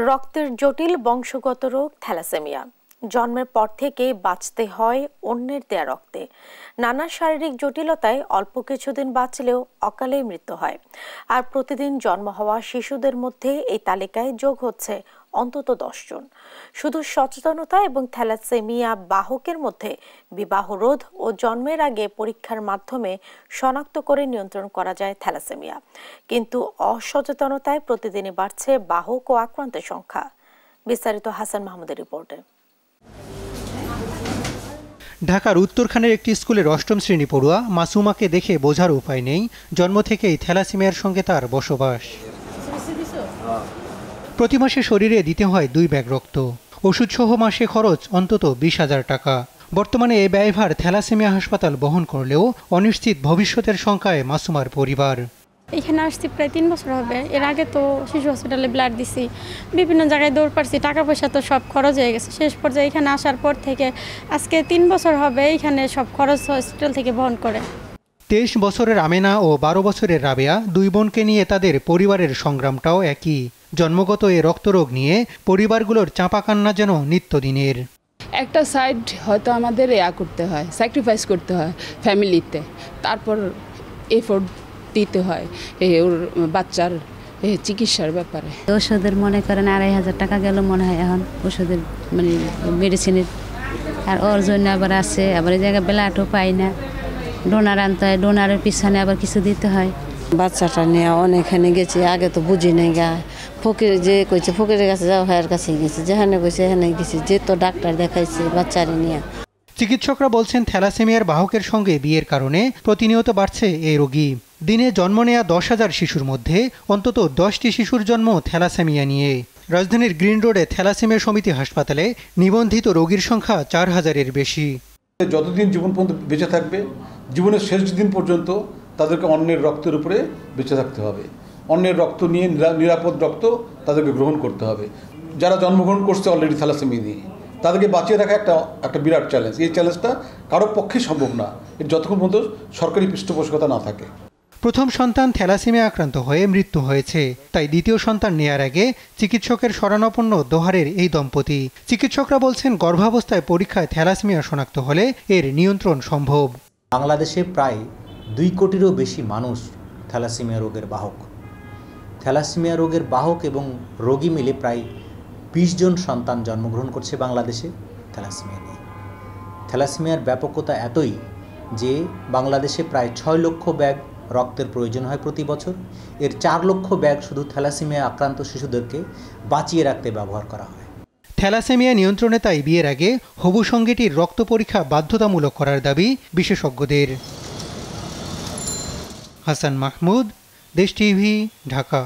রক্তের জটিল বংশগত রোগ থ্যালাসেমিয়া। জন্মের পর থেকে বাঁচতে হয় অন্যের দেয়া রক্তে। নানা শারীরিক জটিলতায় অল্প কিছুদিন বাঁচলেও অকালেই মৃত্যু হয়। আর প্রতিদিন জন্ম হওয়া শিশুদের মধ্যে এই তালিকায় যোগ হচ্ছে অন্তত 10 জন। শুধু সচেতনতা এবং থ্যালাসেমিয়া বাহকের মধ্যে বিবাহ রোধ ও জন্মের আগে পরীক্ষার মাধ্যমে শনাক্ত করে নিয়ন্ত্রণ করা যায় থ্যালাসেমিয়া। কিন্তু অসচেতনতায় প্রতিদিনই বাড়ছে বাহক ও আক্রান্তের সংখ্যা। বিস্তারিত হাসান মাহমুদের রিপোর্টে। ঢাকার উত্তরখানের একটি স্কুলের ৮ম শ্রেণী পড়ুয়া মাসুমাকে দেখে বোঝার উপায় নেই, জন্ম থেকেই থ্যালাসেমিয়ার সঙ্গে তার বসবাস। প্রতি মাসে শরীরে দিতে হয় 2 ব্যাগ রক্ত। ওষুধসহ মাসে খরচ অন্তত 20,000 টাকা। বর্তমানে এই ব্যয়ভার থ্যালাসেমিয়া হাসপাতাল বহন করলেও অনিশ্চিত ভবিষ্যতের শঙ্কায় মাসুমার পরিবার। এখানে আসছি প্রায় 3 বছর হবে। এর আগে তো শিশু হসপিটালে ব্লাড দিছি, বিভিন্ন জায়গায় দৌড় পারছি, টাকা পয়সা তো সব খরচ হয়ে গেছে। শেষ পর্যায়ে এখানে আসার পর থেকে আজকে 3 বছর হবে এখানে সব খরচ হসপিটাল থেকে বহন করে। 23 বছরের আমেনা ও 12 বছরের রাবেয়া, 2 বোনকে নিয়ে তাদের পরিবারের সংগ্রামটাও একই। জন্মগত এ রক্তরোগ নিয়ে পরিবারগুলোর চাপা কান্না যেন নিত্যদিনের। একটা সাইড হয়তো আমাদের করতে হয়, স্যাক্রিফাইস করতে হয় ফ্যামিলিতে, তারপর এফোর্ট দিতে হয় ওর বাচ্চার চিকিৎসার ব্যাপারে। ওষুধের মনে করেন 2,500 টাকা গেল মনে হয় এখন ওষুধের মানে মেডিসিনের। আর ওর জন্য আবার আছে, আবার এই জায়গায় ব্লাডও পাই না, ডোনার আনতে হয়, ডোনারের পিছনে আবার কিছু দিতে হয়। বাচ্চাটা নিয়ে অনেকখানে গেছি, আগে তো বুঝি নাই গা। ফকির যে কইছে ফকিরের কাছে যাও, ভাইয়ের কাছে গেছি, যেখানে কইছে এখানে গেছি, যে তো ডাক্তার দেখাইছে বাচ্চারে নিয়ে। চিকিৎসকরা বলছেন থ্যালাসেমিয়ার বাহকের সঙ্গে বিয়ের কারণে প্রতিনিয়ত বাড়ছে এই রোগী। দিনে জন্ম নেয়া 10,000 শিশুর মধ্যে অন্তত 10টি শিশুর জন্ম থ্যালাসেমিয়া নিয়ে। রাজধানীর গ্রিন রোডে থ্যালাসেমিয়া সমিতি হাসপাতালে নিবন্ধিত রোগীর সংখ্যা 4,000-এর বেশি। যতদিন জীবন পর্যন্ত বেঁচে থাকবে, জীবনের শেষ দিন পর্যন্ত তাদেরকে অন্যের রক্তের উপরে বেঁচে থাকতে হবে। অন্যের রক্ত নিয়ে নিরাপদ রক্ত তাদেরকে গ্রহণ করতে হবে। যারা জন্মগ্রহণ করছে অলরেডি থ্যালাসেমিয়া নিয়ে, তাদেরকে বাঁচিয়ে রাখা একটা বিরাট চ্যালেঞ্জ। এই চ্যালেঞ্জটা কারোর পক্ষে সম্ভব না, এর যতক্ষণ পর্যন্ত সরকারি পৃষ্ঠপোষকতা না থাকে। প্রথম সন্তান থ্যালাসেমিয়া আক্রান্ত হয়ে মৃত্যু হয়েছে, তাই দ্বিতীয় সন্তান নেয়ার আগে চিকিৎসকের শরণাপন্ন দোহারের এই দম্পতি। চিকিৎসকরা বলছেন গর্ভাবস্থায় পরীক্ষায় থ্যালাসেমিয়া শনাক্ত হলে এর নিয়ন্ত্রণ সম্ভব। বাংলাদেশে প্রায় 2 কোটিরও বেশি মানুষ থ্যালাসেমিয়া রোগের বাহক। থ্যালাসেমিয়া রোগের বাহক এবং রোগী মিলে প্রায় 20 জন সন্তান জন্মগ্রহণ করছে বাংলাদেশে থ্যালাসেমিয়া নিয়ে। থ্যালাসেমিয়ার ব্যাপকতা এতই যে বাংলাদেশে প্রায় 6 লক্ষ ব্যাগ রক্তের প্রয়োজন হয় প্রতি বছর। এর 4 লক্ষ ব্যাগ শুধু থ্যালাসেমিয়া আক্রান্ত শিশুদেরকে বাঁচিয়ে রাখতে ব্যবহার করা হয়। থ্যালাসেমিয়া নিয়ন্ত্রণে তাই বিয়ের আগে হবু সঙ্গীটির রক্ত পরীক্ষা বাধ্যতামূলক করার দাবি বিশেষজ্ঞদের। হাসান মাহমুদ, দেশ টিভি, ঢাকা।